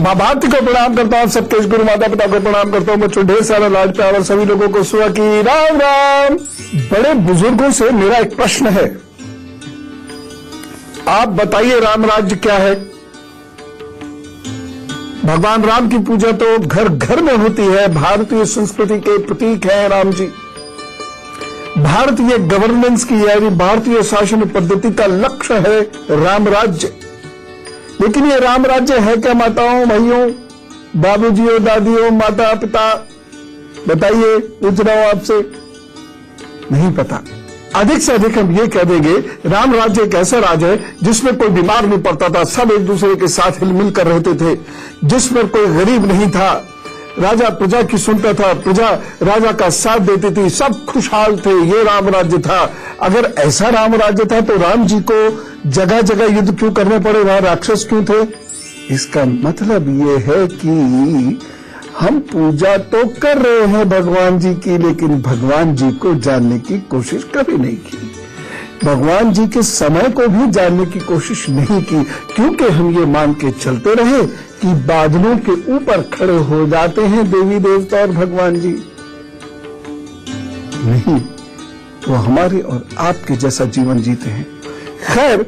माँ भारती को प्रणाम करता हूँ, सबके गुरु माता पिता को प्रणाम करता हूँ, बच्चों ढेर सारा लाड प्यार और सभी लोगों को सुबह की राम राम। बड़े बुजुर्गों से मेरा एक प्रश्न है, आप बताइए राम राज्य क्या है? भगवान राम की पूजा तो घर घर में होती है, भारतीय संस्कृति के प्रतीक है राम जी। भारतीय गवर्नेंस की यानी भारतीय शासन पद्धति का लक्ष्य है राम राज्य। लेकिन ये राम राज्य है क्या माताओं भाइयों, बाबूजियों, दादियों, माता पिता? बताइए, पूछ रहा हूं आपसे, नहीं पता। अधिक से अधिक हम ये कह देंगे राम राज्य एक ऐसा राज्य है जिसमें कोई बीमार नहीं पड़ता था, सब एक दूसरे के साथ हिलमिल कर रहते थे, जिसमें कोई गरीब नहीं था, राजा प्रजा की सुनता था, प्रजा राजा का साथ देती थी, सब खुशहाल थे, ये राम राज्य था। अगर ऐसा राम राज्य था तो राम जी को जगह जगह युद्ध क्यों करने पड़े, वहां राक्षस क्यों थे? इसका मतलब ये है कि हम पूजा तो कर रहे हैं भगवान जी की, लेकिन भगवान जी को जानने की कोशिश कभी नहीं की, भगवान जी के समय को भी जानने की कोशिश नहीं की, क्योंकि हम ये मान के चलते रहे कि बादलों के ऊपर खड़े हो जाते हैं देवी देवता और भगवान जी। नहीं, वो हमारे और आपके जैसा जीवन जीते हैं। खैर,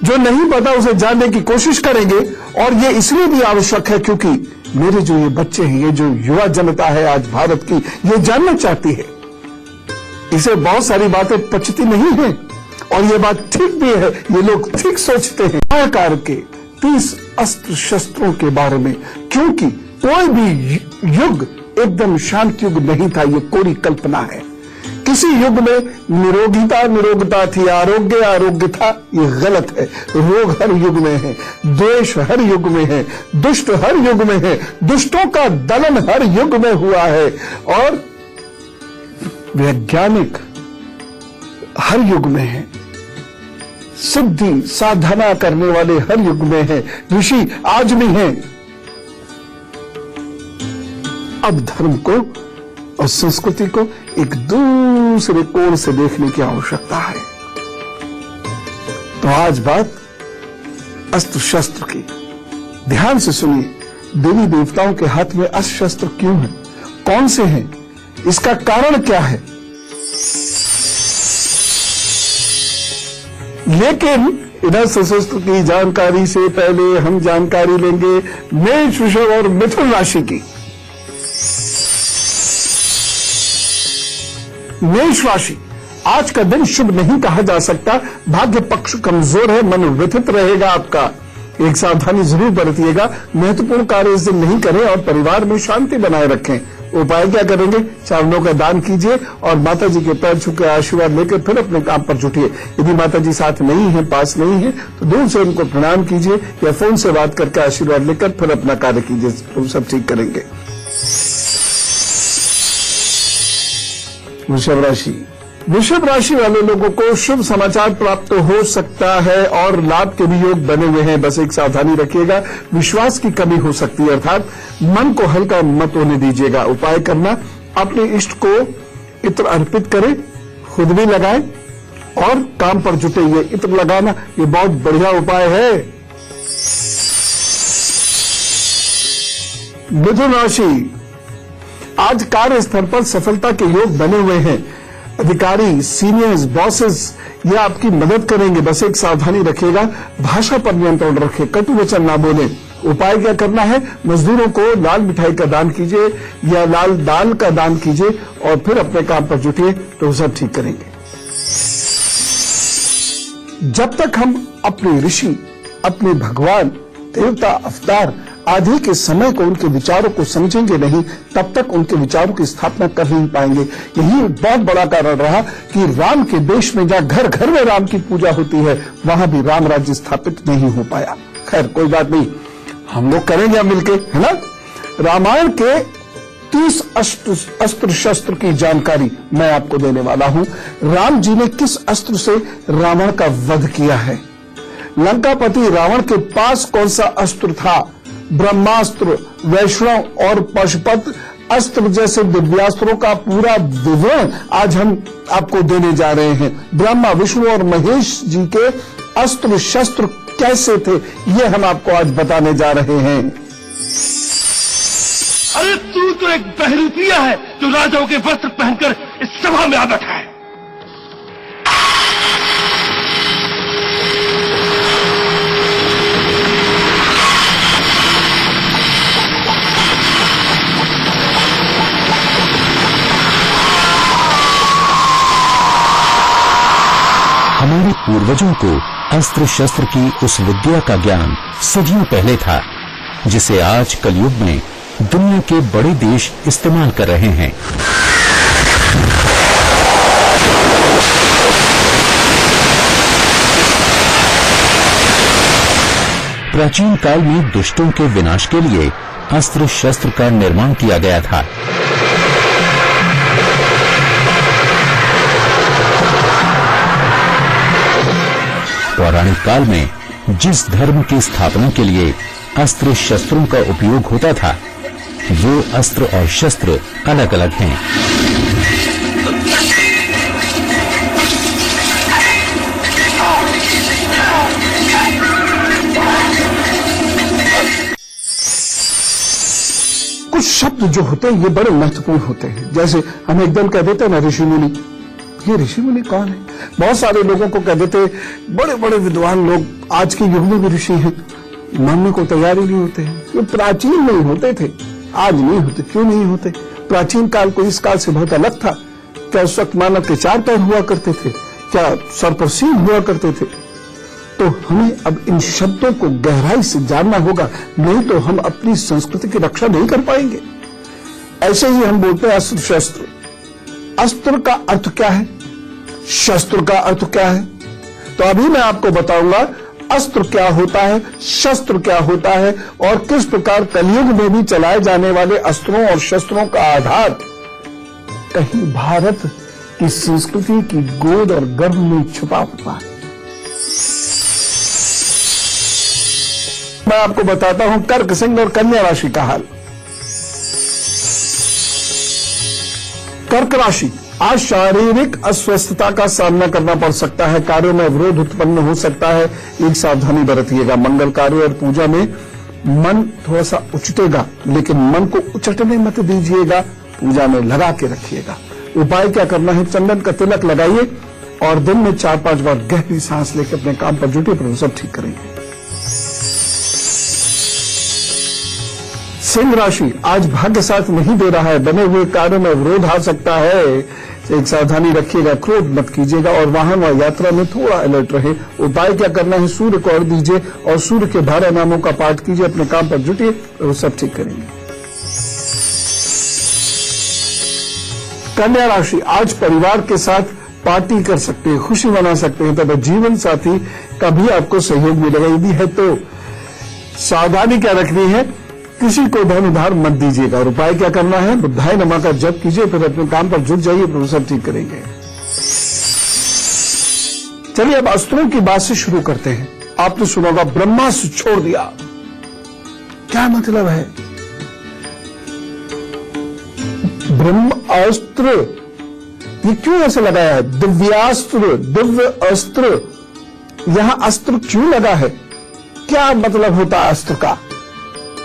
जो नहीं पता उसे जानने की कोशिश करेंगे, और ये इसलिए भी आवश्यक है क्योंकि मेरे जो ये बच्चे हैं, ये जो युवा जनता है आज भारत की, ये जानना चाहती है। इसे बहुत सारी बातें पचती नहीं है, और ये बात ठीक भी है, ये लोग ठीक सोचते हैं आकार के 30 अस्त्र शस्त्रों के बारे में, क्योंकि कोई भी युग एकदम शांत युग नहीं था, ये कोरी कल्पना है। किसी युग में निरोगता थी, आरोग्य था, ये गलत है। रोग हर युग में है, द्वेष हर युग में है, दुष्ट हर युग में है, दुष्टों का दलन हर युग में हुआ है, और वैज्ञानिक हर युग में है, सिद्धि साधना करने वाले हर युग में है, ऋषि आज भी हैं। अब धर्म को और संस्कृति को एक दूसरे कोण से देखने की आवश्यकता है। तो आज बात अस्त्र शस्त्र की, ध्यान से सुनिए। देवी देवताओं के हाथ में अस्त्र शस्त्र क्यों है, कौन से हैं, इसका कारण क्या है? लेकिन इधर सशस्त्र की जानकारी से पहले हम जानकारी लेंगे मेष, वृषभ और मिथुन राशि की। मेष राशि, आज का दिन शुभ नहीं कहा जा सकता, भाग्य पक्ष कमजोर है, मन व्यथित रहेगा आपका, एक सावधानी जरूर बरतिएगा, महत्वपूर्ण कार्य इस दिन नहीं करें और परिवार में शांति बनाए रखें। उपाय क्या करेंगे? चावलों का दान कीजिए और माता जी के पैर छू के आशीर्वाद लेकर फिर अपने काम पर जुटिए। यदि माता जी साथ नहीं है, पास नहीं है, तो दूर से उनको प्रणाम कीजिए या फोन से बात करके आशीर्वाद लेकर फिर अपना कार्य कीजिए, तो सब ठीक करेंगे। वृषभ राशि वाले लोगों को शुभ समाचार प्राप्त हो सकता है और लाभ के भी योग बने हुए हैं, बस एक सावधानी रखिएगा, विश्वास की कमी हो सकती है, अर्थात मन को हल्का मत होने दीजिएगा। उपाय करना, अपने इष्ट को इत्र अर्पित करें, खुद भी लगाएं और काम पर जुटे। ये इत्र लगाना ये बहुत बढ़िया उपाय है। मिथुन राशि, आज कार्यस्थल पर सफलता के योग बने हुए हैं, अधिकारी, सीनियर्स, बॉसेस ये आपकी मदद करेंगे, बस एक सावधानी रखिएगा, भाषा पर नियंत्रण रखें, कटु वचन ना बोले। उपाय क्या करना है? मजदूरों को लाल मिठाई का दान कीजिए या लाल दाल का दान कीजिए और फिर अपने काम पर जुटिए, तो सब ठीक करेंगे। जब तक हम अपने ऋषि, अपने भगवान, देवता, अवतार आदि के समय को, उनके विचारों को समझेंगे नहीं, तब तक उनके विचारों की स्थापना कर नहीं पाएंगे। यही बहुत बड़ा कारण रहा कि राम के देश में जहां घर घर में राम की पूजा होती है, वहां भी राम राज्य स्थापित नहीं हो पाया। खैर कोई बात नहीं, हम लोग करेंगे अब मिलके, है ना। रामायण के 30 अस्त्र शस्त्र की जानकारी मैं आपको देने वाला हूं। राम जी ने किस अस्त्र से रावण का वध किया है? लंकापति रावण के पास कौन सा अस्त्र था? ब्रह्मास्त्र, वैष्णव और पशुपत अस्त्र जैसे दिव्यास्त्रों का पूरा विवरण आज हम आपको देने जा रहे हैं। ब्रह्मा, विष्णु और महेश जी के अस्त्र शस्त्र कैसे थे, ये हम आपको आज बताने जा रहे हैं। अरे तू तो एक बहरूपिया है जो राजाओं के वस्त्र पहनकर इस सभा में आ बैठा है। हमारे पूर्वजों को अस्त्र शस्त्र की उस विद्या का ज्ञान सदियों पहले था जिसे आज कलयुग में दुनिया के बड़े देश इस्तेमाल कर रहे हैं। प्राचीन काल में दुष्टों के विनाश के लिए अस्त्र शस्त्र का निर्माण किया गया था। पौराणिक काल में जिस धर्म की स्थापना के लिए अस्त्र शस्त्रों का उपयोग होता था वो अस्त्र और शस्त्र अलग अलग हैं। कुछ शब्द जो होते हैं ये बड़े महत्वपूर्ण होते हैं। जैसे हम एकदम कह देते हैं ना ऋषि मुनि, ये ऋषि मुनि कौन है? बहुत सारे लोगों को कह देते बड़े बड़े विद्वान लोग आज के युग में भी ऋषि हैं, मानने को तैयार ही नहीं होते हैं। ये प्राचीन नहीं होते थे, आज नहीं होते। क्यों नहीं होते? प्राचीन काल को इस काल से बहुत अलग था। क्या उस वक्त मानव के 4 पैर हुआ करते थे? क्या सर पर सींग हुआ करते थे? तो हमें अब इन शब्दों को गहराई से जानना होगा, नहीं तो हम अपनी संस्कृति की रक्षा नहीं कर पाएंगे। ऐसे ही हम बोलते हैं अस्त्र शस्त्र। अस्त्र का अर्थ क्या है, शस्त्र का अर्थ क्या है? तो अभी मैं आपको बताऊंगा अस्त्र क्या होता है, शस्त्र क्या होता है और किस प्रकार कलयुग में भी चलाए जाने वाले अस्त्रों और शस्त्रों का आधार कहीं भारत की संस्कृति की गोद और गर्भ में छुपा हुआ है। मैं आपको बताता हूं कर्क सिंह और कन्या राशि का हाल। कर्क राशि, आज शारीरिक अस्वस्थता का सामना करना पड़ सकता है, कार्यों में अवरोध उत्पन्न हो सकता है, एक सावधानी बरतिएगा। मंगल कार्य और पूजा में मन थोड़ा सा उचटेगा, लेकिन मन को उचटने मत दीजिएगा, पूजा में लगा के रखिएगा। उपाय क्या करना है? चंदन का तिलक लगाइए और दिन में 4-5 बार गहरी सांस लेकर अपने काम पर जुटिए, फिर सब ठीक करेंगे। सिंह राशि, आज भाग्य साथ नहीं दे रहा है, बने हुए कार्यों में विरोध आ सकता है, एक सावधानी रखिएगा, क्रोध मत कीजिएगा और वाहन व यात्रा में थोड़ा अलर्ट रहे। उपाय क्या करना है? सूर्य को अर्घ्य दीजिए और सूर्य के 12 नामों का पाठ कीजिए, अपने काम पर जुटिए, वो सब ठीक करेंगे। कन्या राशि, आज परिवार के साथ पार्टी कर सकते हैं, खुशी मना सकते हैं, तब जीवन साथी का भी आपको सहयोग मिलेगा। यदि है तो सावधानी क्या रखनी है? किसी को धन उधार मत दीजिएगा। और उपाय क्या करना है? बुद्धाय नमः का जप कीजिए, फिर अपने काम पर जुट जाइए, फिर सब ठीक करेंगे। चलिए अब अस्त्रों की बात से शुरू करते हैं। आपने सुना होगा ब्रह्मास्त्र छोड़ दिया, क्या मतलब है? ब्रह्मास्त्र ये क्यों ऐसे लगाया है? दिव्यास्त्र, दिव्य अस्त्र, यहां अस्त्र क्यों लगा है? क्या मतलब होता है अस्त्र का?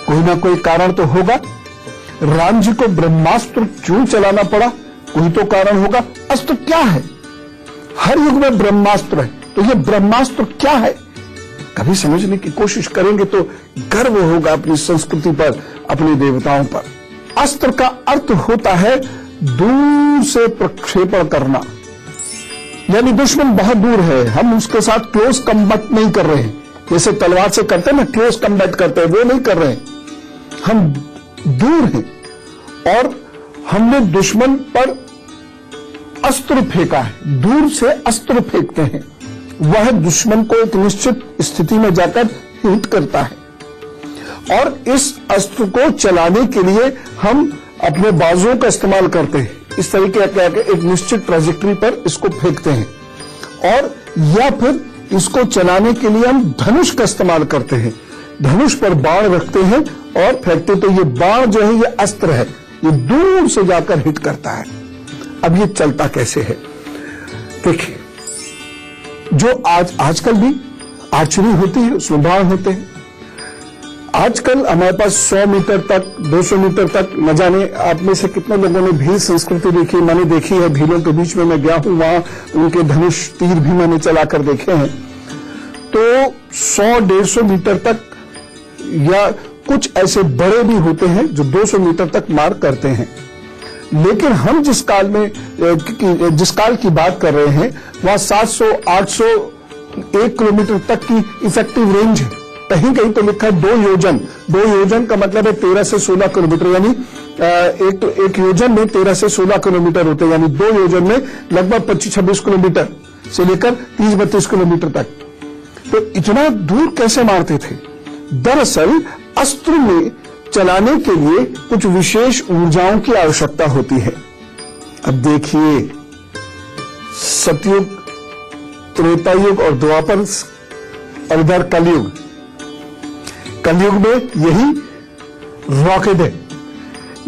कोई ना कोई कारण तो होगा। राम जी को ब्रह्मास्त्र क्यों चलाना पड़ा? कोई तो कारण होगा। अस्त्र क्या है? हर युग में ब्रह्मास्त्र है, तो ये ब्रह्मास्त्र क्या है? कभी समझने की कोशिश करेंगे तो गर्व होगा अपनी संस्कृति पर, अपने देवताओं पर। अस्त्र का अर्थ होता है दूर से प्रक्षेपण करना, यानी दुश्मन बहुत दूर है, हम उसके साथ क्लोज कम्बैट नहीं कर रहे हैं। जैसे तलवार से करते हैं ना, क्लोज कम्बैट करते हैं, वो नहीं कर रहे हैं। हम दूर हैं और हमने दुश्मन पर अस्त्र फेंका है। दूर से अस्त्र फेंकते हैं, वह दुश्मन को एक निश्चित स्थिति में जाकर हिट करता है और इस अस्त्र को चलाने के लिए हम अपने बाजुओं का इस्तेमाल करते हैं। इस तरीके का एक निश्चित ट्रैजेक्टरी पर इसको फेंकते हैं, और या फिर इसको चलाने के लिए हम धनुष का इस्तेमाल करते हैं। धनुष पर बाण रखते हैं और फेंकते, तो ये बाण जो है ये अस्त्र है, ये दूर से जाकर हिट करता है। अब ये चलता कैसे है? देखिए, जो आजकल भी आर्चरी होती है उसमें बाण होते हैं। आजकल हमारे पास 100 मीटर तक 200 मीटर तक न जाने आप में से कितने लोगों ने भील संस्कृति देखी। मैंने देखी है, भीलों के बीच में मैं गया हूं, वहां उनके धनुष तीर भी मैंने चलाकर देखे हैं। तो 100-150 मीटर तक या कुछ ऐसे बड़े भी होते हैं जो 200 मीटर तक मार करते हैं। लेकिन हम जिस काल की बात कर रहे हैं वहां 700, 800, 1 किलोमीटर तक की इफेक्टिव रेंज है। कहीं कहीं तो लिखा है 2 योजन। 2 योजन का मतलब है 13 से 16 किलोमीटर, यानी एक योजन में 13 से 16 किलोमीटर होते हैं, यानी 2 योजन में लगभग 25-26 किलोमीटर से लेकर 30-32 किलोमीटर तक। तो इतना दूर कैसे मारते थे? दरअसल अस्त्र में चलाने के लिए कुछ विशेष ऊर्जाओं की आवश्यकता होती है। अब देखिए, सतयुग, त्रेता युग और द्वापर और इधर कलयुग। कलयुग में यही रॉकेट है।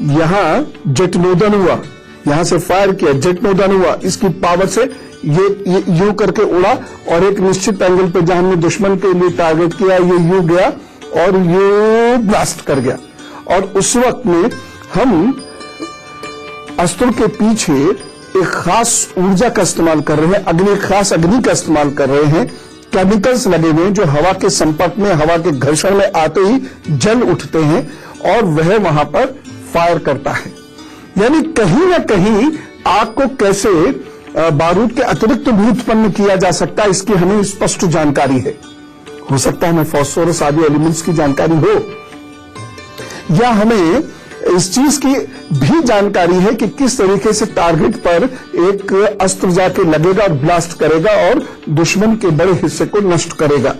यहां जेटनोदन हुआ, यहां से फायर किया, जेटनोदन हुआ, इसकी पावर से ये यू करके उड़ा और एक निश्चित एंगल पे जहां हमने दुश्मन के लिए टारगेट किया, ये यू गया और ये ब्लास्ट कर गया। और उस वक्त में हम अस्त्र के पीछे एक खास ऊर्जा का इस्तेमाल कर रहे हैं, खास अग्नि का इस्तेमाल कर रहे हैं। केमिकल्स लगे हुए जो हवा के संपर्क में, हवा के घर्षण में आते ही जल उठते हैं और वह वहां पर फायर करता है। यानी कहीं ना कहीं आग को कैसे बारूद के अतिरिक्त भी उत्पन्न किया जा सकता है, इसकी हमें स्पष्ट जानकारी है। हो सकता है हमें फास्फोरस आदि एलिमेंट्स की जानकारी हो, या हमें इस चीज की भी जानकारी है कि किस तरीके से टारगेट पर एक अस्त्र जाके लगेगा और ब्लास्ट करेगा और दुश्मन के बड़े हिस्से को नष्ट करेगा।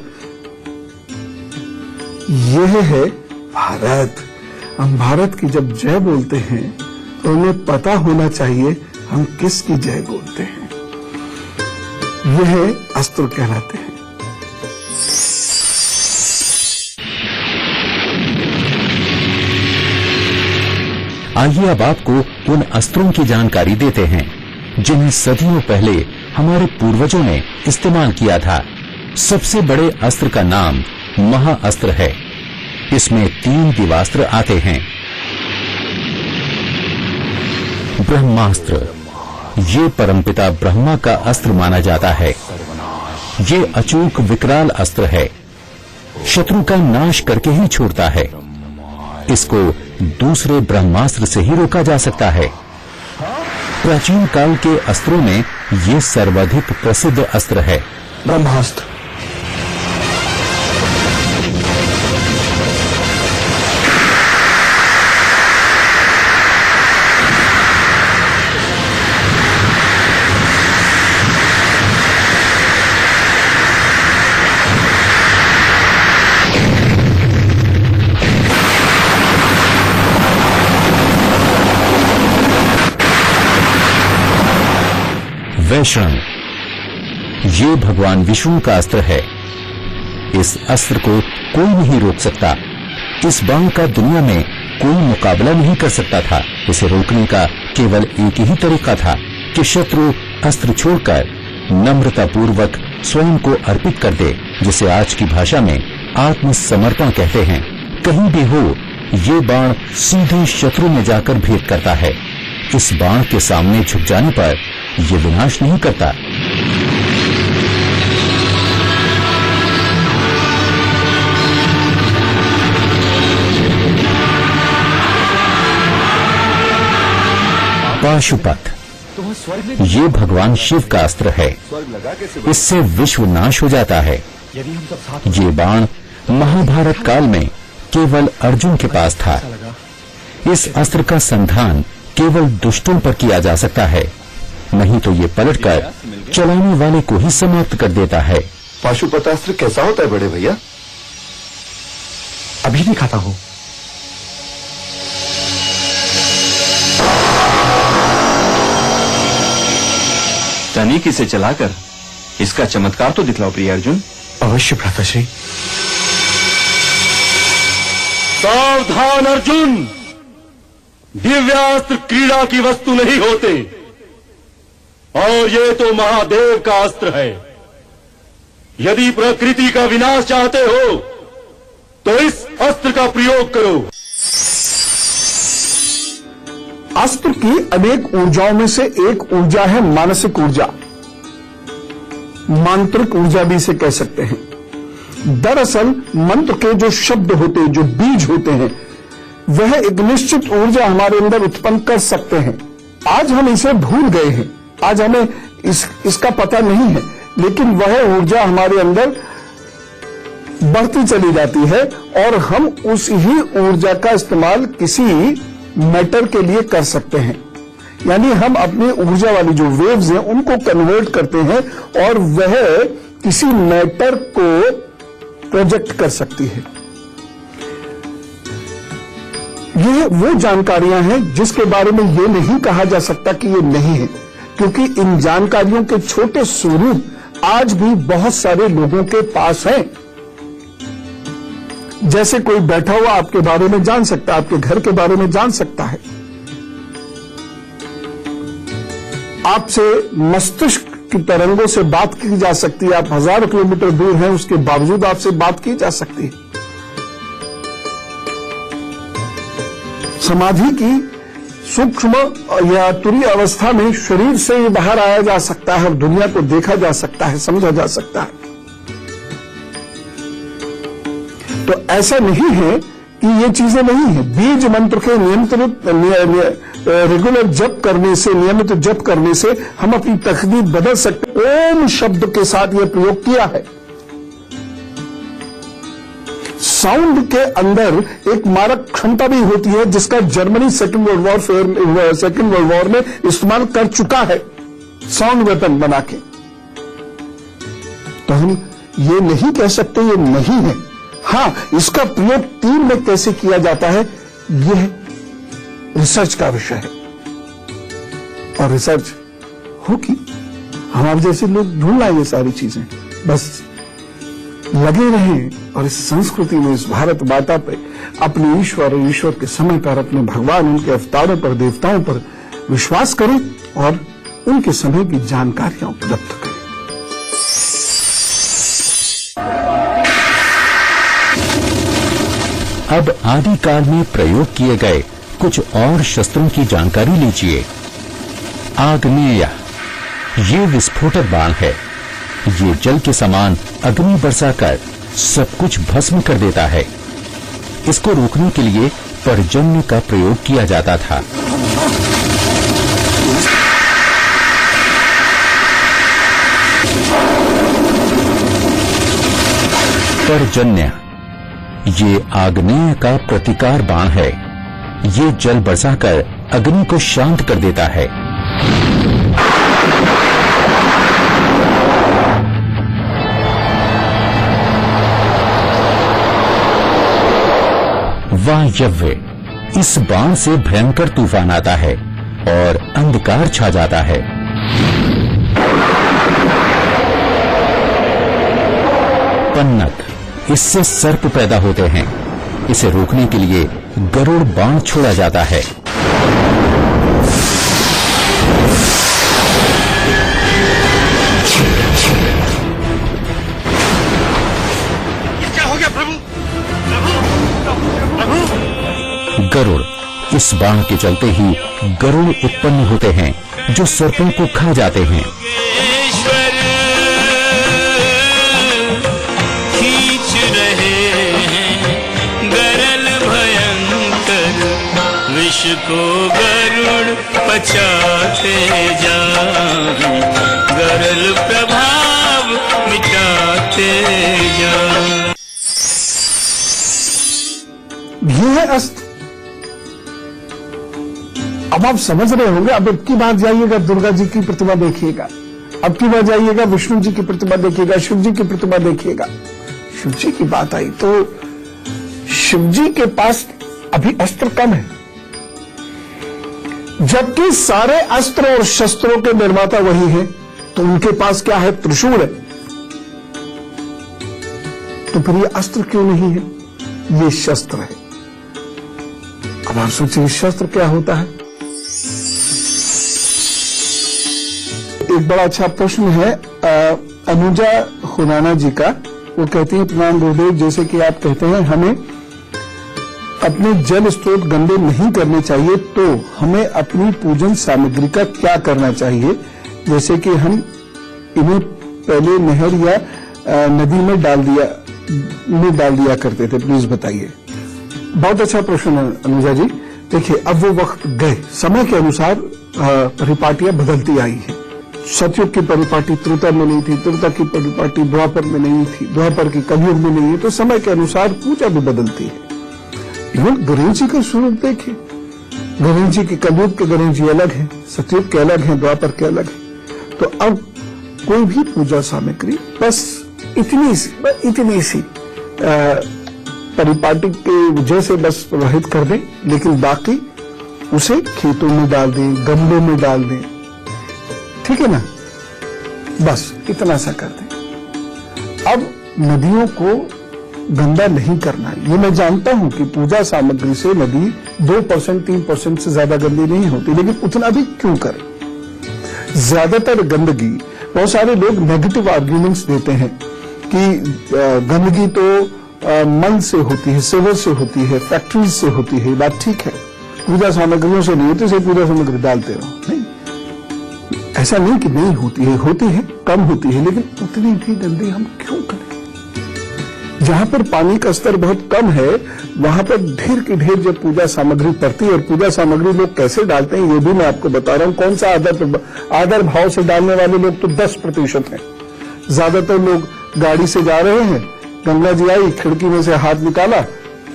यह है भारत। हम भारत की जब जय बोलते हैं तो हमें पता होना चाहिए हम किसकी जय बोलते हैं। यह अस्त्र कहलाते हैं। आइए अब आपको उन अस्त्रों की जानकारी देते हैं जिन्हें सदियों पहले हमारे पूर्वजों ने इस्तेमाल किया था। सबसे बड़े अस्त्र का नाम महाअस्त्र है। इसमें 3 दिवास्त्र आते हैं। ब्रह्मास्त्र, ये परमपिता ब्रह्मा का अस्त्र माना जाता है। ये अचूक विकराल अस्त्र है, शत्रु का नाश करके ही छोड़ता है। इसको दूसरे ब्रह्मास्त्र से ही रोका जा सकता है। प्राचीन काल के अस्त्रों में ये सर्वाधिक प्रसिद्ध अस्त्र है। ब्रह्मास्त्र वैष्णव, ये भगवान विष्णु का अस्त्र है। इस अस्त्र को कोई नहीं रोक सकता। इस बाण का दुनिया में कोई मुकाबला नहीं कर सकता था। इसे रोकने का केवल एक ही तरीका था कि शत्रु अस्त्र छोड़कर नम्रतापूर्वक स्वयं को अर्पित कर दे, जिसे आज की भाषा में आत्मसमर्पण कहते हैं। कहीं भी हो, ये बाण सीधे शत्रु में जाकर भेद करता है। इस बाण के सामने झुक जाने पर ये विनाश नहीं करता। पाशुपत, ये भगवान शिव का अस्त्र है। इससे विश्व नाश हो जाता है। ये बाण महाभारत काल में केवल अर्जुन के पास था। इस अस्त्र का संधान केवल दुष्टों पर किया जा सकता है, नहीं तो ये पलटकर चलाने वाले को ही समाप्त कर देता है। पाशुपतास्त्र कैसा होता है बड़े भैया? अभी दिखाता हूं। तनिक इसे चलाकर इसका चमत्कार तो दिखलाओ प्रिय अर्जुन। अवश्य भ्राताश्री। सावधान अर्जुन, दिव्यास्त्र क्रीड़ा की वस्तु नहीं होते और ये तो महादेव का अस्त्र है। यदि प्रकृति का विनाश चाहते हो तो इस अस्त्र का प्रयोग करो। अस्त्र की अनेक ऊर्जाओं में से एक ऊर्जा है मानसिक ऊर्जा, मांत्रिक ऊर्जा भी इसे कह सकते हैं। दरअसल मंत्र के जो शब्द होते हैं, जो बीज होते हैं, वह एक निश्चित ऊर्जा हमारे अंदर उत्पन्न कर सकते हैं। आज हम इसे भूल गए हैं, आज हमें इसका पता नहीं है, लेकिन वह ऊर्जा हमारे अंदर बढ़ती चली जाती है और हम उस ही ऊर्जा का इस्तेमाल किसी मैटर के लिए कर सकते हैं। यानी हम अपनी ऊर्जा वाली जो वेव्स हैं उनको कन्वर्ट करते हैं और वह किसी मैटर को प्रोजेक्ट कर सकती है। ये वो जानकारियां हैं जिसके बारे में ये नहीं कहा जा सकता कि ये नहीं है, क्योंकि इन जानकारियों के छोटे स्वरूप आज भी बहुत सारे लोगों के पास हैं। जैसे कोई बैठा हुआ आपके बारे में जान सकता है, आपके घर के बारे में जान सकता है, आपसे मस्तिष्क की तरंगों से बात की जा सकती है, आप हजारों किलोमीटर दूर हैं उसके बावजूद आपसे बात की जा सकती है। समाधि की सूक्ष्म या तुरीय अवस्था में शरीर से ही बाहर आया जा सकता है और दुनिया को देखा जा सकता है, समझा जा सकता है। तो ऐसा नहीं है कि ये चीजें नहीं है। बीज मंत्र के रेगुलर जप करने से, नियमित जप करने से हम अपनी तकदीर बदल सकते। ओम शब्द के साथ यह प्रयोग किया है। साउंड के अंदर एक मारक क्षमता भी होती है जिसका जर्मनी सेकेंड वर्ल्ड वॉर में इस्तेमाल कर चुका है, साउंड वेपन बना के। तो हम ये नहीं कह सकते ये नहीं है। हाँ, इसका प्रयोग टीम में कैसे किया जाता है यह रिसर्च का विषय है और रिसर्च होगी। हमारे जैसे लोग ढूंढ लाएंगे सारी चीजें, बस लगे रहें और इस संस्कृति में, इस भारत माता पे, अपने ईश्वर और ईश्वर के समय पर, अपने भगवान, उनके अवतारों पर, देवताओं पर विश्वास करें और उनके समय की जानकारियां उपलब्ध करें। अब आदिकाल में प्रयोग किए गए कुछ और शस्त्रों की जानकारी लीजिए। आग्नेय, ये विस्फोटक बाण है। ये जल के समान अग्नि बरसाकर सब कुछ भस्म कर देता है। इसको रोकने के लिए पर्जन्य का प्रयोग किया जाता था। पर्जन्य ये आग्नेय का प्रतिकार बाण है। ये जल बरसाकर अग्नि को शांत कर देता है। वायव्य, इस बाण से भयंकर तूफान आता है और अंधकार छा जाता है। पन्नग, इससे सर्प पैदा होते हैं। इसे रोकने के लिए गरुड़ बाण छोड़ा जाता है। क्या हो गया प्रभु? गरुड़, इस बाण के चलते ही गरुड़ उत्पन्न होते हैं जो सर्पों को खा जाते हैं। विष को गरुड़ पचाते जाएं, गरुड़ प्रभाव मिटाते जाएं। ये है अस्त्र। अब आप समझ रहे होंगे। अब की बात जाइएगा दुर्गा जी की प्रतिमा देखिएगा, अब की बात जाइएगा विष्णु जी की प्रतिमा देखिएगा, शिव जी की प्रतिमा देखिएगा। शिव जी की बात आई तो शिव जी के पास अभी अस्त्र कम है, जबकि सारे अस्त्र और शस्त्रों के निर्माता वही हैं। तो उनके पास क्या है? त्रिशूल है। तो फिर ये अस्त्र क्यों नहीं है? ये शस्त्र है। अब आप सोचिए शस्त्र क्या होता है। एक बड़ा अच्छा प्रश्न है अनुजा खुराना जी का। वो कहती है प्रणाम गुरुदेव, जैसे कि आप कहते हैं हमें अपने जल स्रोत गंदे नहीं करने चाहिए, तो हमें अपनी पूजन सामग्री का क्या करना चाहिए? जैसे कि हम इन्हें पहले नहर या नदी में डाल दिया करते थे, प्लीज बताइए। बहुत अच्छा प्रश्न है अनुजा जी। देखिए, अब वो वक्त गए, समय के अनुसार परिपाटियां बदलती आई है। सतयुग की परिपाटी त्रेता में नहीं थी, त्रेता की परिपाटी द्वापर में नहीं थी, द्वापर की कलयुग में नहीं है, तो समय के अनुसार पूजा भी बदलती है। इवन गणेश जी का स्वरूप देखिए, गणेश जी के कलयुग के गणेश जी अलग है, सतयुग के अलग है, द्वापर के अलग है। तो अब कोई भी पूजा सामग्री बस इतनी सी परिपाटी के वजह से बस प्रवाहित कर दें, लेकिन बाकी उसे खेतों में डाल दें, गमलों में डाल दें, ठीक है ना, बस इतना सा कर दें। अब नदियों को गंदा नहीं करना है। ये मैं जानता हूं कि पूजा सामग्री से नदी 2% 3% से ज्यादा गंदी नहीं होती, लेकिन उतना भी क्यों करें? ज्यादातर गंदगी, बहुत सारे लोग नेगेटिव आर्ग्यूमेंट्स देते हैं कि गंदगी तो मल से होती है, सेवर से होती है, फैक्ट्रीज से होती है। बात ठीक है, पूजा सामग्रियों से नहीं होती, सिर्फ पूजा सामग्री डालते रहो। नहीं, ऐसा नहीं कि नहीं होती है, कम होती है, लेकिन उतनी भी गंदी हम क्यों करें? जहां पर पानी का स्तर बहुत कम है, वहां पर ढेर की ढेर जब पूजा सामग्री पड़ती है, और पूजा सामग्री लोग कैसे डालते हैं ये भी मैं आपको बता रहा हूं। कौन सा आदर भाव से डालने वाले लोग तो 10% हैं। ज्यादातर लोग गाड़ी से जा रहे हैं, गंगा जी आई, खिड़की में से हाथ निकाला,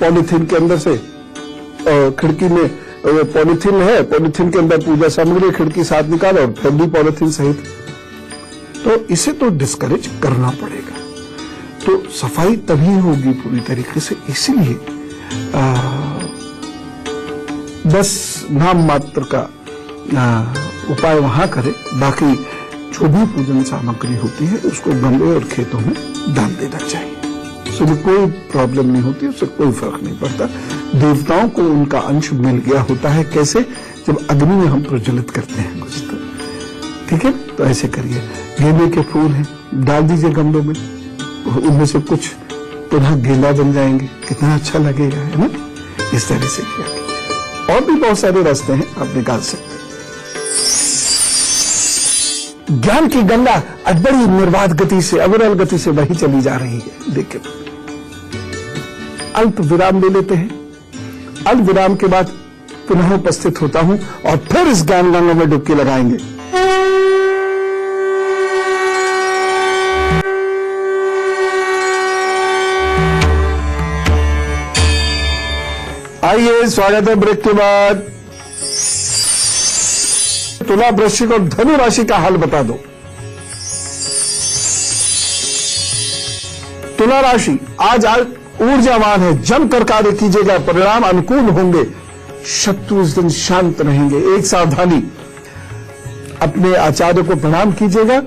पॉलीथीन के अंदर से, खिड़की में पॉलीथीन है, पॉलीथीन के अंदर पूजा सामग्री, खिड़की से हाथ निकाला और फेंक दी पॉलीथीन सहित। तो इसे तो डिस्करेज करना पड़ेगा। तो सफाई तभी होगी पूरी तरीके से, इसीलिए बस नाम मात्र का उपाय वहां करें, बाकी जो भी पूजन सामग्री होती है उसको गमले और खेतों में डाल देना चाहिए। उससे कोई प्रॉब्लम नहीं होती, उससे कोई फर्क नहीं पड़ता। देवताओं को उनका अंश मिल गया होता है। कैसे? जब अग्नि में हम प्रज्वलित करते हैं कुछ, तो ठीक है, तो ऐसे करिए। गेंदे के फूल हैं, डाल दीजिए गमलों में, उनमें से कुछ पुनः गेंदा बन जाएंगे, कितना अच्छा लगेगा, है ना? इस तरह से किया। और भी बहुत सारे रास्ते हैं, आप निकाल सकते हैं। ज्ञान की गंगा आज बड़ी निर्बाध गति से, अविरल गति से वही चली जा रही है। देखिए, अल्प विराम ले लेते हैं, अल्प विराम के बाद पुनः उपस्थित होता हूं और फिर इस ज्ञान गंगा में डुबकी लगाएंगे। आइए, स्वागत है ब्रेक के बाद। तुला, वृश्चिक और धनु राशि का हाल बता दो। तुला राशि आज ऊर्जावान है, जमकर कार्य कीजिएगा, परिणाम अनुकूल होंगे, शत्रु इस दिन शांत रहेंगे। एक सावधानी, अपने आचार्य को प्रणाम कीजिएगा,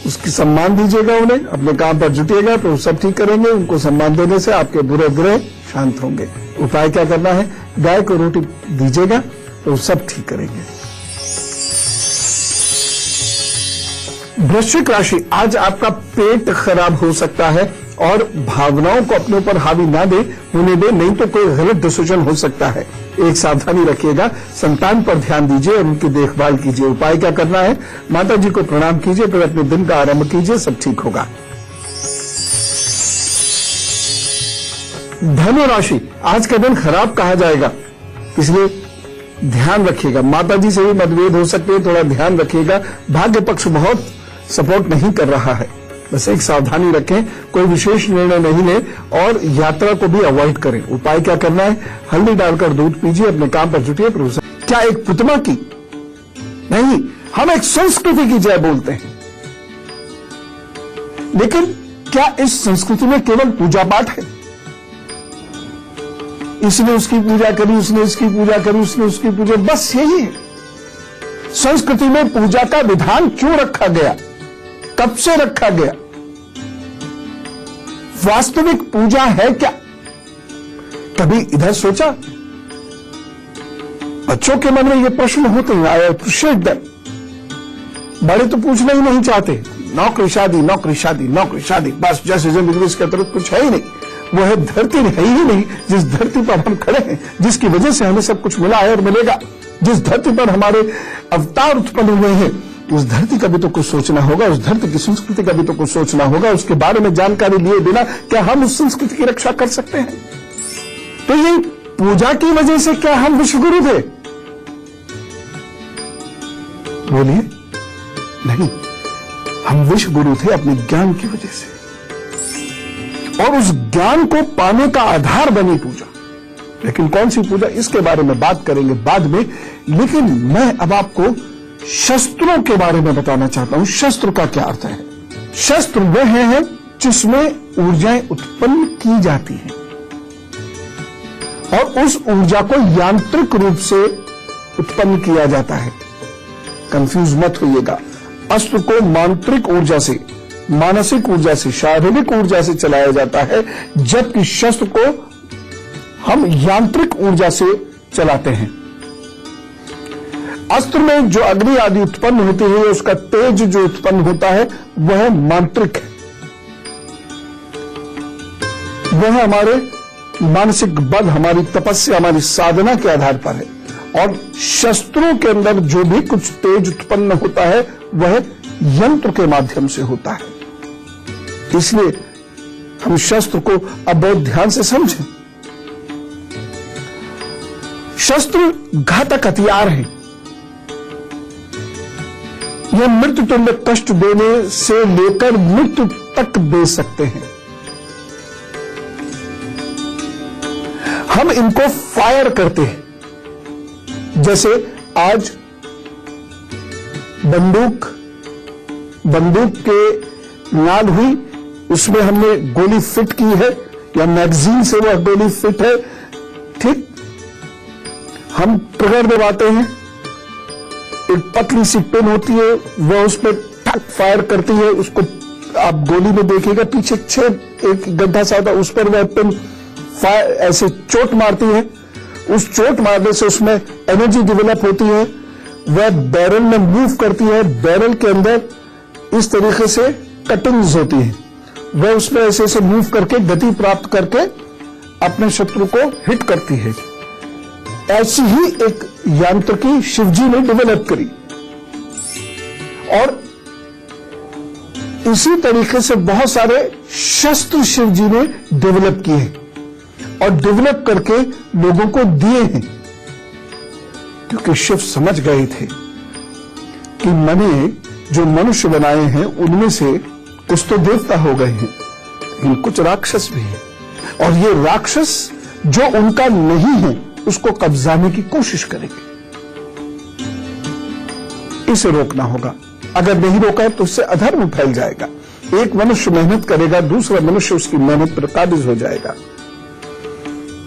उसकी सम्मान दीजिएगा, उन्हें अपने काम पर जुटिएगा तो सब ठीक करेंगे। उनको सम्मान देने से आपके बुरे ग्रह शांत होंगे। उपाय क्या करना है? गाय को रोटी दीजिएगा तो सब ठीक करेंगे। वृश्चिक राशि, आज आपका पेट खराब हो सकता है और भावनाओं को अपने ऊपर हावी ना होने दे, नहीं तो कोई गलत डिसीजन हो सकता है। एक सावधानी रखिएगा, संतान पर ध्यान दीजिए और उनकी देखभाल कीजिए। उपाय क्या करना है? माता जी को प्रणाम कीजिए, फिर अपने दिन का आरंभ कीजिए, सब ठीक होगा। धनु राशि, आज का दिन खराब कहा जाएगा, इसलिए ध्यान रखिएगा। माता जी से भी मतभेद हो सकते हैं, थोड़ा ध्यान रखिएगा। भाग्य पक्ष बहुत सपोर्ट नहीं कर रहा है, बस एक सावधानी रखें, कोई विशेष निर्णय नहीं लें और यात्रा को भी अवॉइड करें। उपाय क्या करना है? हल्दी डालकर दूध पीजिए, अपने काम पर जुटिए। क्या एक प्रतिमा की नहीं, हम एक संस्कृति की जय बोलते हैं, लेकिन क्या इस संस्कृति में केवल पूजा पाठ है? इसने उसकी पूजा करी, उसने इसकी पूजा करी, उसने उसकी पूजा, बस यही है। संस्कृति में पूजा का विधान क्यों रखा गया? कब से रखा गया? वास्तविक पूजा है क्या? कभी इधर सोचा? बच्चों के मन में ये प्रश्न होते हैं, आई अप्रिशिएट दैट। बड़े तो पूछना ही नहीं चाहते, नौकरी शादी, नौकरी शादी, नौकरी शादी, बस जैसे जिंदगी में इसके अतिरिक्त कुछ है ही नहीं। वो है धरती है ही नहीं, जिस धरती पर हम खड़े हैं, जिसकी वजह से हमें सब कुछ मिला है और मिलेगा, जिस धरती पर हमारे अवतार उत्पन्न हुए हैं, उस धरती का भी तो कुछ सोचना होगा, उस धरती की संस्कृति का भी तो कुछ सोचना होगा। उसके बारे में जानकारी लिए बिना क्या हम उस संस्कृति की रक्षा कर सकते हैं? तो ये पूजा की वजह से क्या हम विश्वगुरु थे? बोलिए, नहीं, हम विश्वगुरु थे अपने ज्ञान की वजह से, और उस ज्ञान को पाने का आधार बनी पूजा। लेकिन कौन सी पूजा, इसके बारे में बात करेंगे बाद में। लेकिन मैं अब आपको शस्त्रों के बारे में बताना चाहता हूं। शस्त्र का क्या अर्थ है? शस्त्र वह है जिसमें ऊर्जाएं उत्पन्न की जाती हैं और उस ऊर्जा को यांत्रिक रूप से उत्पन्न किया जाता है। कंफ्यूज मत होइएगा। अस्त्र को मांत्रिक ऊर्जा से, मानसिक ऊर्जा से, शारीरिक ऊर्जा से चलाया जाता है, जबकि शस्त्र को हम यांत्रिक ऊर्जा से चलाते हैं। अस्त्र में जो अग्नि आदि उत्पन्न होती है, उसका तेज जो उत्पन्न होता है वह मांत्रिक है। वह हमारे मानसिक बल, हमारी तपस्या, हमारी साधना के आधार पर है। और शस्त्रों के अंदर जो भी कुछ तेज उत्पन्न होता है वह यंत्र के माध्यम से होता है। इसलिए हम शस्त्र को अब बहुत ध्यान से समझें। शस्त्र घातक हथियार है। यह मृत्यु तुल्य कष्ट देने से लेकर मृत्यु तक दे सकते हैं। हम इनको फायर करते हैं। जैसे आज बंदूक के नाल हुई, उसमें हमने गोली फिट की है या मैगजीन से वह गोली फिट है, ठीक। हम ट्रिगर दबाते हैं, एक पतली सी पिन होती है, वह उसमें ठक फायर करती है। उसको आप गोली में देखिएगा, पीछे छेद, एक गड्ढा सा होता है, उस पर वह पिन फायर ऐसे चोट मारती है। उस चोट मारने से उसमें एनर्जी डेवलप होती है, वह बैरल में मूव करती है। बैरल के अंदर इस तरीके से कटिंग्स होती है, वह उसमें ऐसे ऐसे मूव करके गति प्राप्त करके अपने शत्रु को हिट करती है। ऐसी ही एक यांत्रिकी शिवजी ने डेवलप करी, और इसी तरीके से बहुत सारे शस्त्र शिवजी ने डेवलप किए हैं और डेवलप करके लोगों को दिए हैं। क्योंकि शिव समझ गए थे कि मैंने जो मनुष्य बनाए हैं उनमें से कुछ तो देवता हो गए हैं, लेकिन कुछ राक्षस भी हैं, और ये राक्षस जो उनका नहीं है उसको कब्जाने की कोशिश करेंगे। इसे रोकना होगा। अगर नहीं रोका तो उससे अधर्म फैल जाएगा। एक मनुष्य मेहनत करेगा, दूसरा मनुष्य उसकी मेहनत पर काबिज हो जाएगा।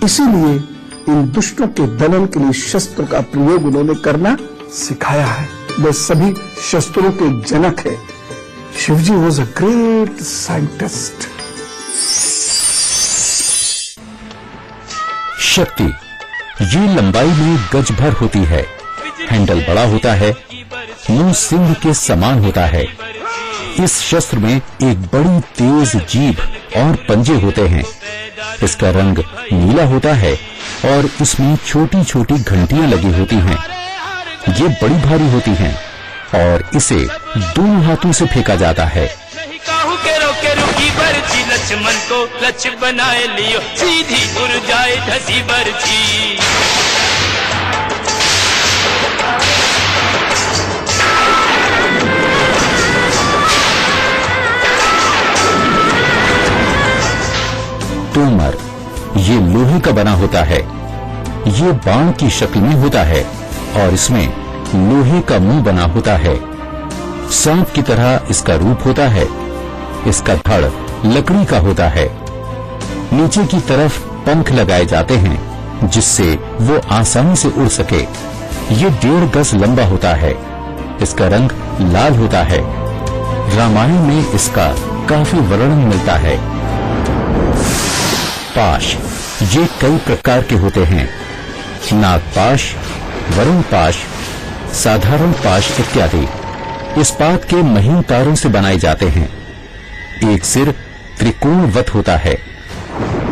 इसीलिए इन दुष्टों के दमन के लिए शस्त्र का प्रयोग उन्होंने करना सिखाया है। वे सभी शस्त्रों के जनक है। Shivji was a great scientist. शक्ति ये लंबाई में गज भर होती है, हैंडल बड़ा होता है, मुंह सिंह के समान होता है। इस शस्त्र में एक बड़ी तेज जीभ और पंजे होते हैं। इसका रंग नीला होता है और इसमें छोटी छोटी घंटियां लगी होती हैं। ये बड़ी भारी होती हैं और इसे दोनों हाथों से फेंका जाता है। लक्ष्मण को लक्ष्य बनाए लियो, सीधी उड़ जाए धसी बरछी। तोमर ये लोहे का बना होता है। ये बाण की शक्ल में होता है और इसमें लोहे का मुंह बना होता है। सांप की तरह इसका रूप होता है। इसका धड़ लकड़ी का होता है। नीचे की तरफ पंख लगाए जाते हैं जिससे वो आसानी से उड़ सके। ये 1.5 गज लंबा होता है। इसका रंग लाल होता है। रामायण में इसका काफी वर्णन मिलता है। पाश ये कई प्रकार के होते हैं। नागपाश, वरुण पाश, साधारण पाश इत्यादि। इस्पात के महीन तारों से बनाए जाते हैं। एक सिर त्रिकोणवत होता है,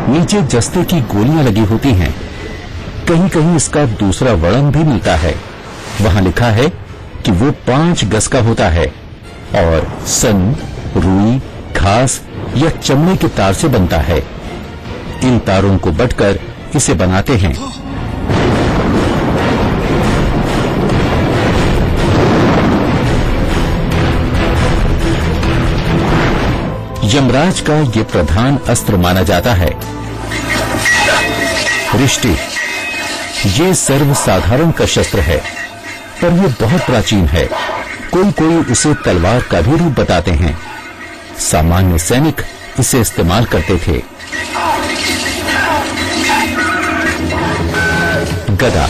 नीचे जस्ते की गोलियां लगी होती हैं। कहीं कहीं इसका दूसरा वर्णन भी मिलता है। वहां लिखा है कि वो 5 गज का होता है और सन, रुई, घास या चमड़े के तार से बनता है। इन तारों को बटकर इसे बनाते हैं। यमराज का ये प्रधान अस्त्र माना जाता है। रिष्टि, ये सर्वसाधारण का शस्त्र है, पर यह बहुत प्राचीन है। कोई उसे तलवार का भी रूप बताते हैं। सामान्य सैनिक इसे इस्तेमाल करते थे। गदा,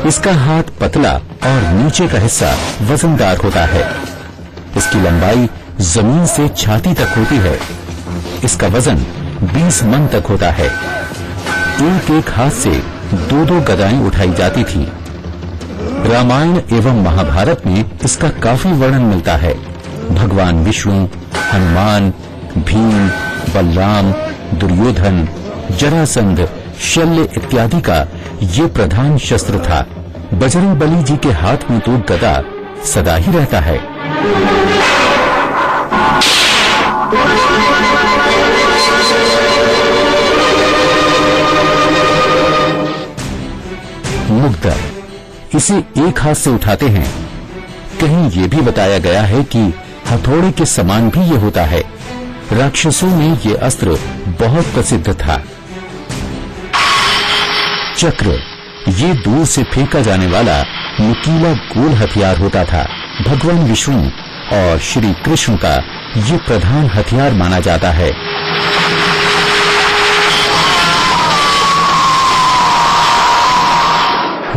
इसका हाथ पतला और नीचे का हिस्सा वजनदार होता है। इसकी लंबाई जमीन से छाती तक होती है। इसका वजन 20 मन तक होता है। एक हाथ से 2 गदाएं उठाई जाती थी। रामायण एवं महाभारत में इसका काफी वर्णन मिलता है। भगवान विष्णु, हनुमान, भीम, बलराम, दुर्योधन, जरासंध, शल्य इत्यादि का ये प्रधान शस्त्र था। बजरंगबली जी के हाथ में तो गदा सदा ही रहता है। मुग्दर, इसे एक हाथ से उठाते हैं। कहीं ये भी बताया गया है कि हथौड़े के समान भी ये होता है। राक्षसों में ये अस्त्र बहुत प्रसिद्ध था। चक्र, ये दूर से फेंका जाने वाला नुकीला गोल हथियार होता था। भगवान विष्णु और श्री कृष्ण का ये प्रधान हथियार माना जाता है।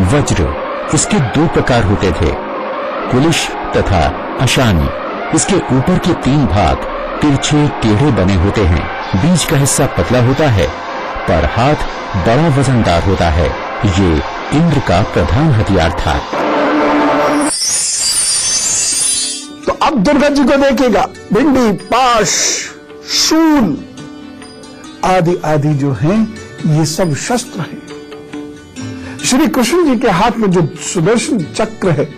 वज्र, इसके 2 प्रकार होते थे, कुलिश तथा अशानी। इसके ऊपर के 3 भाग तिरछे टेढ़े बने होते हैं। बीच का हिस्सा पतला होता है, पर हाथ बड़ा वजनदार होता है। ये इंद्र का प्रधान हथियार था। तो अब दुर्गा जी को देखिएगा, भिंडी, पाश, शूल आदि आदि जो हैं, ये सब शस्त्र हैं। श्री कृष्ण जी के हाथ में जो सुदर्शन चक्र है,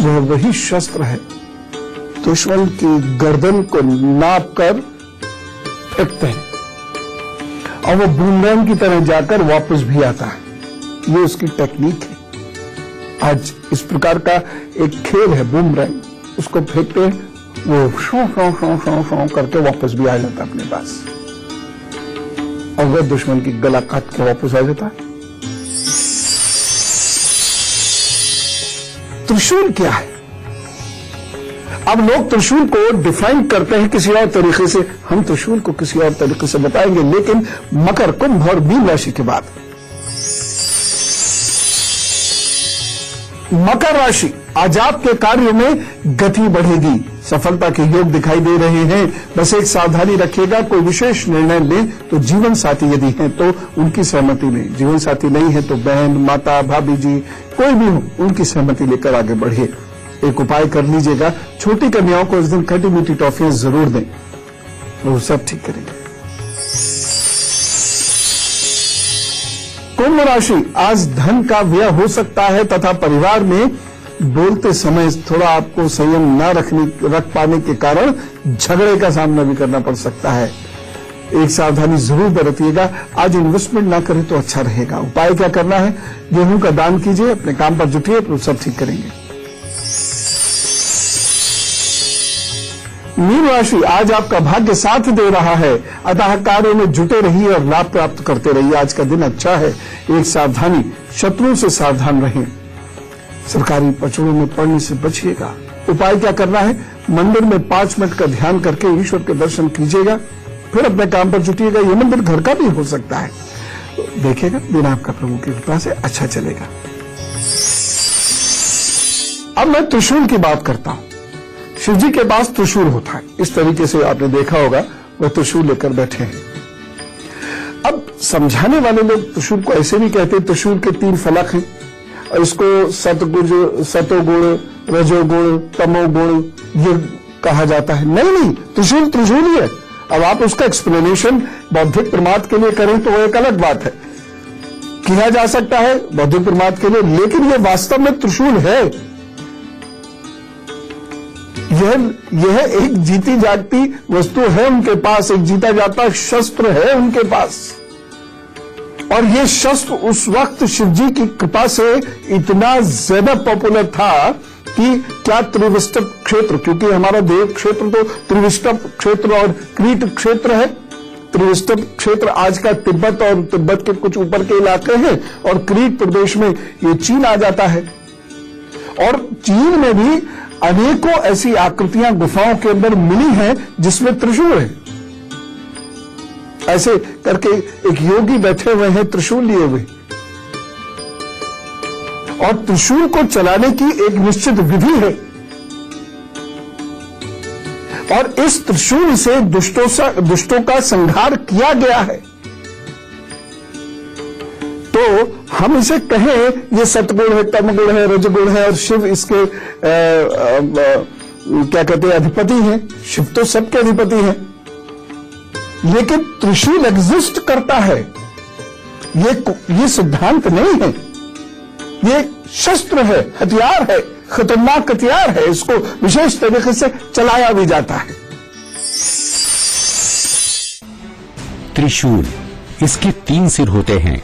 वह वही शस्त्र है। दुश्मन की गर्दन को नाप कर फेंकते हैं और वो बूमरैंग की तरह जाकर वापस भी आता है। ये उसकी टेक्निक है। आज इस प्रकार का एक खेल है बूमरैंग, उसको फेंकते हैं, वो शौ शौ शौ शौ शौ करके वापस भी आ जाता है अपने पास, और वह दुश्मन की गला काट के वापस आ जाता है। त्रिशूल क्या है? अब लोग त्रिशूल को डिफाइन करते हैं किसी और तरीके से। हम त्रिशूल को किसी और तरीके से बताएंगे, लेकिन मकर, कुंभ और मीन राशि के बाद मकर राशि, आज आपके कार्यों में गति बढ़ेगी, सफलता के योग दिखाई दे रहे हैं। बस एक सावधानी रखिएगा, कोई विशेष निर्णय लें तो जीवन साथी यदि हैं तो उनकी सहमति लें। जीवन साथी नहीं है तो बहन, माता, भाभी जी, कोई भी हो, उनकी सहमति लेकर आगे बढ़िए। एक उपाय कर लीजिएगा, छोटी कन्याओं को इस दिन खट्टी मीठी टॉफियां जरूर दें, वो सब ठीक करेंगे। कुंभ राशि, आज धन का व्यय हो सकता है तथा परिवार में बोलते समय थोड़ा आपको संयम न रख पाने के कारण झगड़े का सामना भी करना पड़ सकता है। एक सावधानी जरूर बरतिएगा। आज इन्वेस्टमेंट ना करें तो अच्छा रहेगा। उपाय क्या करना है? गेहूं का दान कीजिए, अपने काम पर जुटिए, तो सब ठीक करेंगे। मीन राशि, आज आपका भाग्य साथ दे रहा है, अतः कार्यों में जुटे रहिए और लाभ प्राप्त करते रहिए। आज का दिन अच्छा है। एक सावधानी, शत्रुओं से सावधान रहें। सरकारी पचड़ों में पड़ने से बचिएगा। उपाय क्या करना है? मंदिर में 5 मिनट का ध्यान करके ईश्वर के दर्शन कीजिएगा, फिर अपने काम पर जुटिएगा। ये मंदिर घर का भी हो सकता है। तो देखिएगा, दिन आपका प्रभु की कृपा से अच्छा चलेगा। अब मैं त्रिशूल की बात करता हूं। शिव जी के पास त्रिशूल होता है, इस तरीके से आपने देखा होगा, वह त्रिशूल लेकर बैठे हैं। अब समझाने वाले लोग त्रिशूल को ऐसे भी कहते हैं, त्रिशूल के 3 फलक हैं और इसको सतगुण, सतोगुण, रजोगुण, तमोगुण ये कहा जाता है। नहीं, त्रिशूल त्रिशूल ही है। अब आप उसका एक्सप्लेनेशन बौद्धिक प्रमाद के लिए करें तो वो एक अलग बात है, किया जा सकता है बौद्धिक प्रमाद के लिए, लेकिन ये वास्तव में त्रिशूल है। यह एक जीती जागती वस्तु है उनके पास, एक जीता जाता शस्त्र है उनके पास। और ये शस्त्र उस वक्त शिव जी की कृपा से इतना ज्यादा पॉपुलर था कि क्या त्रिविष्टप क्षेत्र, क्योंकि हमारा देव क्षेत्र तो त्रिविष्टप क्षेत्र और क्रीट क्षेत्र है। त्रिविष्टप क्षेत्र आज का तिब्बत और तिब्बत के कुछ ऊपर के इलाके हैं, और क्रीट प्रदेश में ये चीन आ जाता है। और चीन में भी अनेकों ऐसी आकृतियां गुफाओं के अंदर मिली हैं जिसमें त्रिशूल है। ऐसे करके एक योगी बैठे हुए हैं त्रिशूल लिए हुए, और त्रिशूल को चलाने की एक निश्चित विधि है। और इस त्रिशूल से दुष्टों का संहार किया गया है। तो हम इसे कहें ये सतगुण है, तमगुण है, रजगुण है, और शिव इसके क्या कहते हैं अधिपति हैं। शिव तो सबके अधिपति हैं, लेकिन त्रिशूल एग्जिस्ट करता है, ये सिद्धांत नहीं है। ये शस्त्र है, हथियार है, खतरनाक हथियार है। इसको विशेष तरीके से चलाया भी जाता है। त्रिशूल, इसके 3 सिर होते हैं।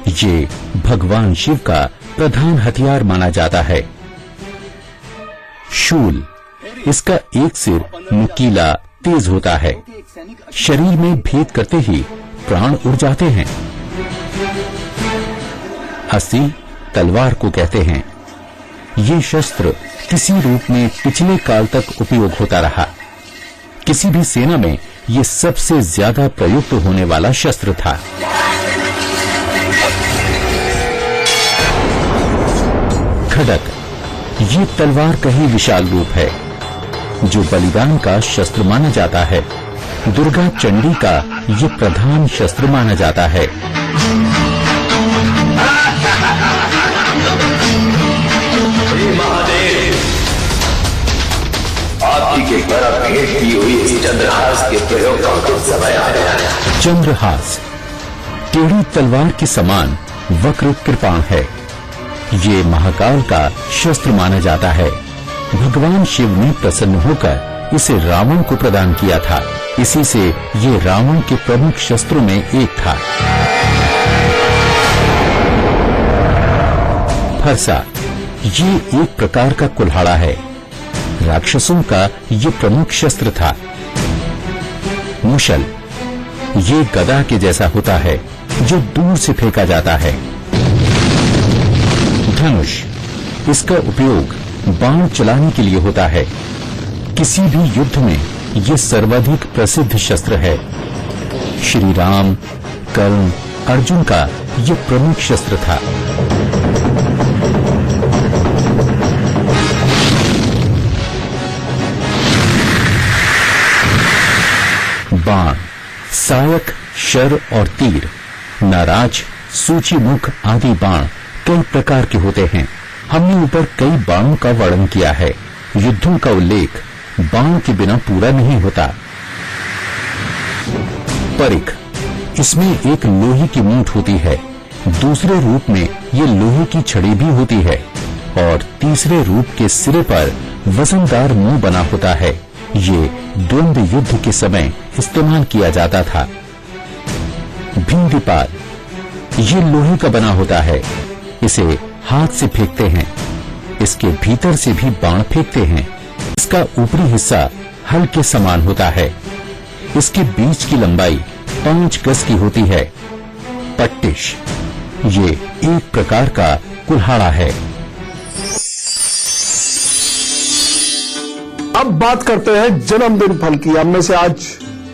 ये भगवान शिव का प्रधान हथियार माना जाता है। शूल, इसका एक सिर नुकीला तेज होता है। शरीर में भेद करते ही प्राण उड़ जाते हैं। अस्सी तलवार को कहते हैं। ये शस्त्र किसी रूप में पिछले काल तक उपयोग होता रहा। किसी भी सेना में ये सबसे ज्यादा प्रयुक्त होने वाला शस्त्र था। खड्ग, ये तलवार का ही विशाल रूप है, जो बलिदान का शस्त्र माना जाता है। दुर्गा चंडी का ये प्रधान शस्त्र माना जाता है। महादेव, आपकी के द्वारा भेंट की हुई इस चंद्रहास के प्रयोग का समय आ गया है। चंद्रहास टेढ़ी तलवार के समान वक्र कृपाण है। ये महाकाल का शस्त्र माना जाता है। भगवान शिव ने प्रसन्न होकर इसे रावण को प्रदान किया था। इसी से ये रावण के प्रमुख शस्त्रों में एक था। फरसा, ये एक प्रकार का कुल्हाड़ा है। राक्षसों का ये प्रमुख शस्त्र था। मुशल, ये गदा के जैसा होता है जो दूर से फेंका जाता है। धनुष, इसका उपयोग बाण चलाने के लिए होता है। किसी भी युद्ध में ये सर्वाधिक प्रसिद्ध शस्त्र है। श्री राम, कर्ण, अर्जुन का ये प्रमुख शस्त्र था। बाण, सायक, शर और तीर, नाराज, सूचीमुख आदि बाण कई प्रकार के होते हैं। हमने ऊपर कई बाणों का वर्णन किया है। युद्धों का उल्लेख बाण के बिना पूरा नहीं होता। परिख, इसमें एक लोहे की मूठ होती है। दूसरे रूप में ये लोहे की छड़ी भी होती है, और तीसरे रूप के सिरे पर वजनदार मुंह बना होता है। ये द्वंद्व युद्ध के समय इस्तेमाल किया जाता था। भिंडीपाल, ये लोहे का बना होता है। इसे हाथ से फेंकते हैं। इसके भीतर से भी बाण फेंकते हैं। इसका ऊपरी हिस्सा हल के समान होता है। इसके बीच की लंबाई 5 गज की होती है। पट्टिश, ये एक प्रकार का कुल्हाड़ा है। अब बात करते हैं जन्मदिन फल की। हम में से आज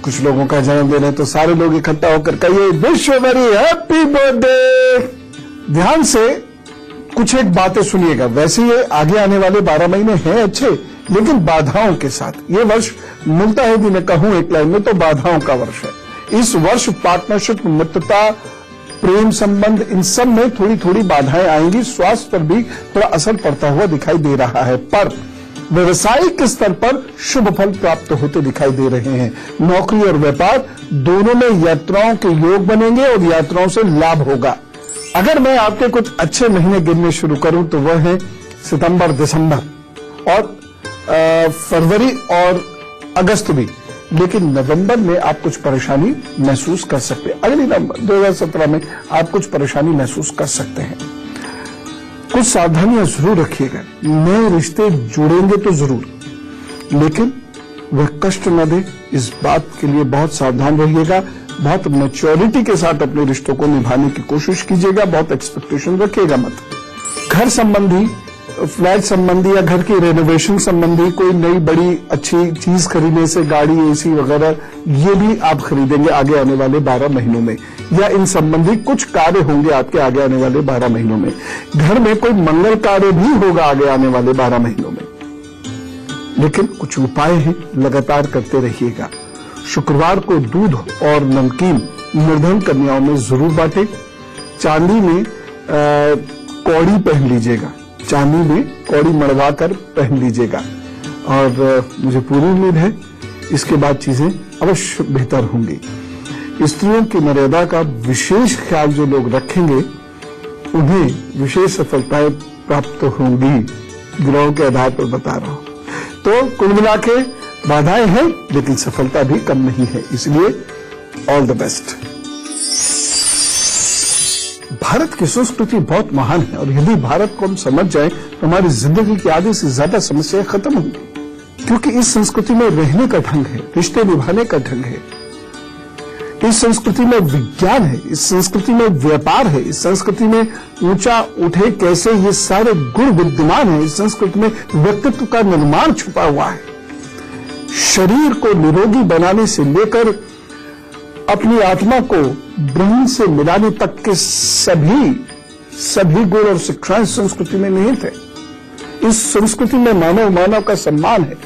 कुछ लोगों का जन्मदिन है, तो सारे लोग इकट्ठा होकर कहिए wish you very happy birthday. ध्यान से कुछ एक बातें सुनिएगा। वैसे ये आगे आने वाले 12 महीने हैं अच्छे, लेकिन बाधाओं के साथ। ये वर्ष मिलता है, मैं कहूं एक लाइन में तो बाधाओं का वर्ष है। इस वर्ष पार्टनरशिप, मित्रता प्रेम संबंध, इन सब में थोड़ी थोड़ी बाधाएं आएंगी। स्वास्थ्य पर भी थोड़ा असर पड़ता हुआ दिखाई दे रहा है, पर व्यवसायिक स्तर पर शुभ फल प्राप्त होते दिखाई दे रहे हैं। नौकरी और व्यापार दोनों में यात्राओं के योग बनेंगे और यात्राओं से लाभ होगा। अगर मैं आपके कुछ अच्छे महीने गिनने शुरू करूं तो वह है सितंबर, दिसंबर और फरवरी और अगस्त भी, लेकिन नवंबर में आप कुछ परेशानी महसूस कर सकते हैं। अगली नवंबर 2017 में आप कुछ परेशानी महसूस कर सकते हैं। कुछ सावधानियां जरूर रखिएगा। नए रिश्ते जुड़ेंगे तो जरूर, लेकिन वह कष्ट न दे, इस बात के लिए बहुत सावधान रहिएगा। बहुत मैच्योरिटी के साथ अपने रिश्तों को निभाने की कोशिश कीजिएगा, बहुत एक्सपेक्टेशन रखिएगा मत। घर संबंधी, फ्लैट संबंधी या घर की रेनोवेशन संबंधी कोई नई बड़ी अच्छी चीज खरीदने से, गाड़ी, एसी वगैरह, ये भी आप खरीदेंगे आगे आने वाले 12 महीनों में, या इन संबंधी कुछ कार्य होंगे आपके आगे आने वाले 12 महीनों में। घर में कोई मंगल कार्य भी होगा आगे आने वाले 12 महीनों में, लेकिन कुछ उपाय हैं, लगातार करते रहिएगा। शुक्रवार को दूध और नमकीन निर्धन कन्याओं में जरूर बांटें। चांदी में कौड़ी पहन लीजिएगा, चांदी में कौड़ी मड़वा कर पहन लीजिएगा, और मुझे पूरी उम्मीद है इसके बाद चीजें अवश्य बेहतर होंगी। स्त्रियों की मर्यादा का विशेष ख्याल जो लोग रखेंगे उन्हें विशेष सफलताएं प्राप्त होंगी, गिरोह के आधार पर बता रहा हूं। तो कुल मिला के बाधाएं हैं, लेकिन सफलता भी कम नहीं है, इसलिए ऑल द बेस्ट। भारत की संस्कृति बहुत महान है, और यदि भारत को हम समझ जाएं तो हमारी जिंदगी की आधे से ज्यादा समस्याएं खत्म होंगी, क्योंकि इस संस्कृति में रहने का ढंग है, रिश्ते निभाने का ढंग है, इस संस्कृति में विज्ञान है, इस संस्कृति में व्यापार है, इस संस्कृति में ऊंचा उठे कैसे, ये सारे गुण विद्यमान है। इस संस्कृति में व्यक्तित्व का निर्माण छुपा हुआ है। शरीर को निरोगी बनाने से लेकर अपनी आत्मा को ब्रह्म से मिलाने तक के सभी गुण और शिक्षाएं संस्कृति में निहित है। इस संस्कृति में मानव का सम्मान है।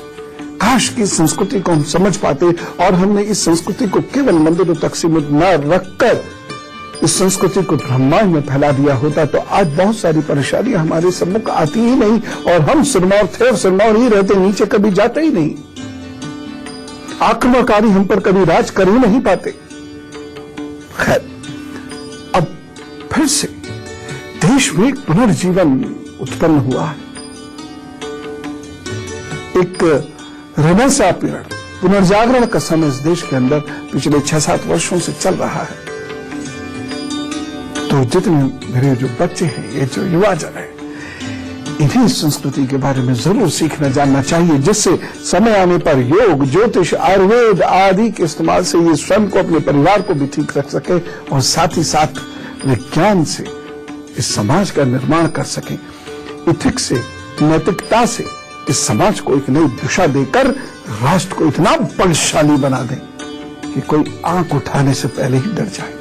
काश की संस्कृति को हम समझ पाते और हमने इस संस्कृति को केवल मंदिरों तक सीमित न रखकर इस संस्कृति को ब्रह्मांड में फैला दिया होता, तो आज बहुत सारी परेशानियां हमारे सम्मुख आती ही नहीं, और हम सिरमौर थे और सिरमौर ही रहते, नीचे कभी जाते ही नहीं। आक्रमणकारी हम पर कभी राज कर ही नहीं पाते। खैर, अब फिर से देश में एक पुनर्जीवन उत्पन्न हुआ है। एक रेनेसां पीरियड, पुनर्जागरण का समय इस देश के अंदर पिछले 6-7 वर्षों से चल रहा है। तो जितने मेरे जो बच्चे हैं, ये जो युवा जन है, इन्हीं संस्कृति के बारे में जरूर सीखना जानना चाहिए, जिससे समय आने पर योग, ज्योतिष, आयुर्वेद आदि के इस्तेमाल से ये स्वयं को, अपने परिवार को भी ठीक रख सके, और साथ ही साथ विज्ञान से इस समाज का निर्माण कर सके। इथिक्स से, नैतिकता से इस समाज को एक नई दिशा देकर राष्ट्र को इतना बलशाली बना दें कि कोई आंख उठाने से पहले ही डर जाए।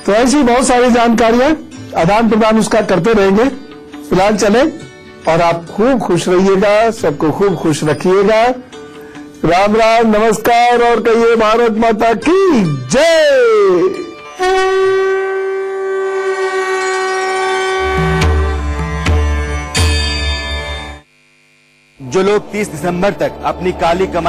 तो ऐसी बहुत सारी जानकारियां आदान प्रदान उसका करते रहेंगे। फिलहाल चले, और आप खूब खुश रहिएगा, सबको खूब खुश रखिएगा। राम राम, नमस्कार, और कहिए भारत माता की जय। जो लोग 30 दिसंबर तक अपनी काली कमाई